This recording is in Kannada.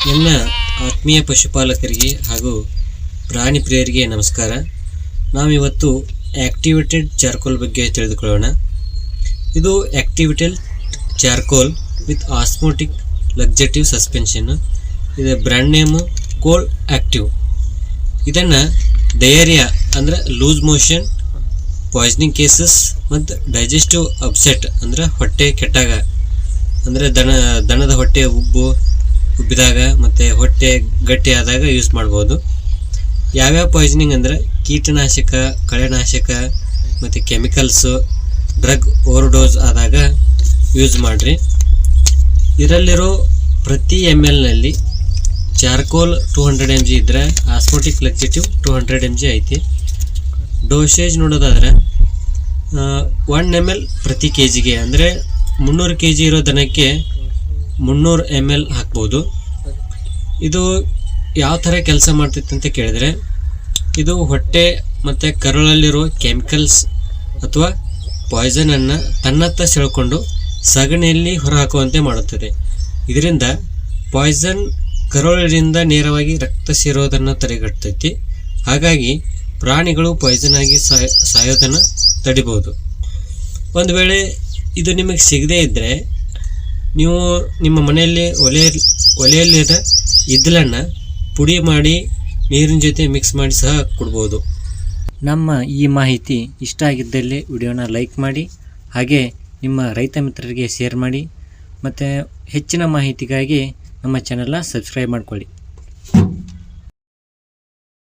ನನ್ನ ಆತ್ಮೀಯ ಪಶುಪಾಲಕರಿಗೆ ಹಾಗೂ ಪ್ರಾಣಿ ಪ್ರಿಯರಿಗೆ ನಮಸ್ಕಾರ. ನಾವಿವತ್ತು ಆಕ್ಟಿವೇಟೆಡ್ ಚಾರ್ಕೋಲ್ ಬಗ್ಗೆ ತಿಳಿದುಕೊಳ್ಳೋಣ. ಇದು activated charcoal with osmotic laxative suspension. ಇದರ ಬ್ರ್ಯಾಂಡ್ ನೇಮು ಕೋಲ್ ಆಕ್ಟಿವ್. ಇದನ್ನು ಡಯೇರಿಯಾ ಅಂದರೆ ಲೂಸ್ ಮೋಷನ್, ಪಾಯ್ಸನಿಂಗ್ ಕೇಸಸ್ ಮತ್ತು ಡೈಜೆಸ್ಟಿವ್ ಅಪ್ಸೆಟ್ ಅಂದರೆ ಹೊಟ್ಟೆ ಕೆಟ್ಟಾಗ, ಅಂದರೆ ದನದ ಹೊಟ್ಟೆ ಉಬ್ಬಿದಾಗ ಮತ್ತು ಹೊಟ್ಟೆ ಗಟ್ಟಿ ಆದಾಗ ಯೂಸ್ ಮಾಡ್ಬೋದು. ಯಾವ್ಯಾವ ಪಾಯ್ಸನಿಂಗ್ ಅಂದರೆ ಕೀಟನಾಶಕ, ಕಳೆನಾಶಕ ಮತ್ತು ಕೆಮಿಕಲ್ಸು, ಡ್ರಗ್ ಓವರ್ಡೋಸ್ ಆದಾಗ ಯೂಸ್ ಮಾಡಿರಿ. ಇದರಲ್ಲಿರೋ ಪ್ರತಿ MLನಲ್ಲಿ ಚಾರ್ಕೋಲ್ 200 mg ಇದ್ದರೆ ಆಸ್ಮೋಟಿಕ್ ಲಕ್ಸೇಟಿವ್ 200 mg ಐತಿ. ಡೋಸೇಜ್ ನೋಡೋದಾದ್ರೆ 1 ml ಪ್ರತಿ kgಗೆ, ಅಂದರೆ 300 kg ಇರೋ ದನಕ್ಕೆ 300 ml ಹಾಕ್ಬೋದು. ಇದು ಯಾವ ಥರ ಕೆಲಸ ಮಾಡ್ತೈತೆ ಅಂತ ಕೇಳಿದರೆ, ಇದು ಹೊಟ್ಟೆ ಮತ್ತು ಕರುಳಲ್ಲಿರೋ ಕೆಮಿಕಲ್ಸ್ ಅಥವಾ ಪಾಯ್ಸನನ್ನು ತನ್ನತ್ತ ಸೆಳ್ಕೊಂಡು ಸಗಣಿಯಲ್ಲಿ ಹೊರಹಾಕುವಂತೆ ಮಾಡುತ್ತದೆ. ಇದರಿಂದ ಪಾಯ್ಸನ್ ಕರುಳಿನಿಂದ ನೇರವಾಗಿ ರಕ್ತ ಸೇರೋದನ್ನು ತಡೆಗಟ್ಟುತ್ತೈತಿ. ಹಾಗಾಗಿ ಪ್ರಾಣಿಗಳು ಪಾಯ್ಸನ್ ಆಗಿ ಸಾಯೋದನ್ನು ತಡಿಬೋದು. ಒಂದು ವೇಳೆ ಇದು ನಿಮಗೆ ಸಿಗದೇ ಇದ್ದರೆ, ನೀವು ನಿಮ್ಮ ಮನೆಯಲ್ಲಿ ಒಲೆಯಲ್ಲಿದ ಇದ್ದಲನ್ನು ಪುಡಿ ಮಾಡಿ ನೀರಿನ ಜೊತೆ ಮಿಕ್ಸ್ ಮಾಡಿ ಸಹ ಕೊಡ್ಬೋದು. ನಮ್ಮ ಈ ಮಾಹಿತಿ ಇಷ್ಟ ಆಗಿದ್ದಲ್ಲಿ ವಿಡಿಯೋನ ಲೈಕ್ ಮಾಡಿ, ಹಾಗೆ ನಿಮ್ಮ ರೈತ ಮಿತ್ರರಿಗೆ ಶೇರ್ ಮಾಡಿ, ಮತ್ತು ಹೆಚ್ಚಿನ ಮಾಹಿತಿಗಾಗಿ ನಮ್ಮ ಚಾನೆಲ್ನ ಸಬ್ಸ್ಕ್ರೈಬ್ ಮಾಡ್ಕೊಳ್ಳಿ.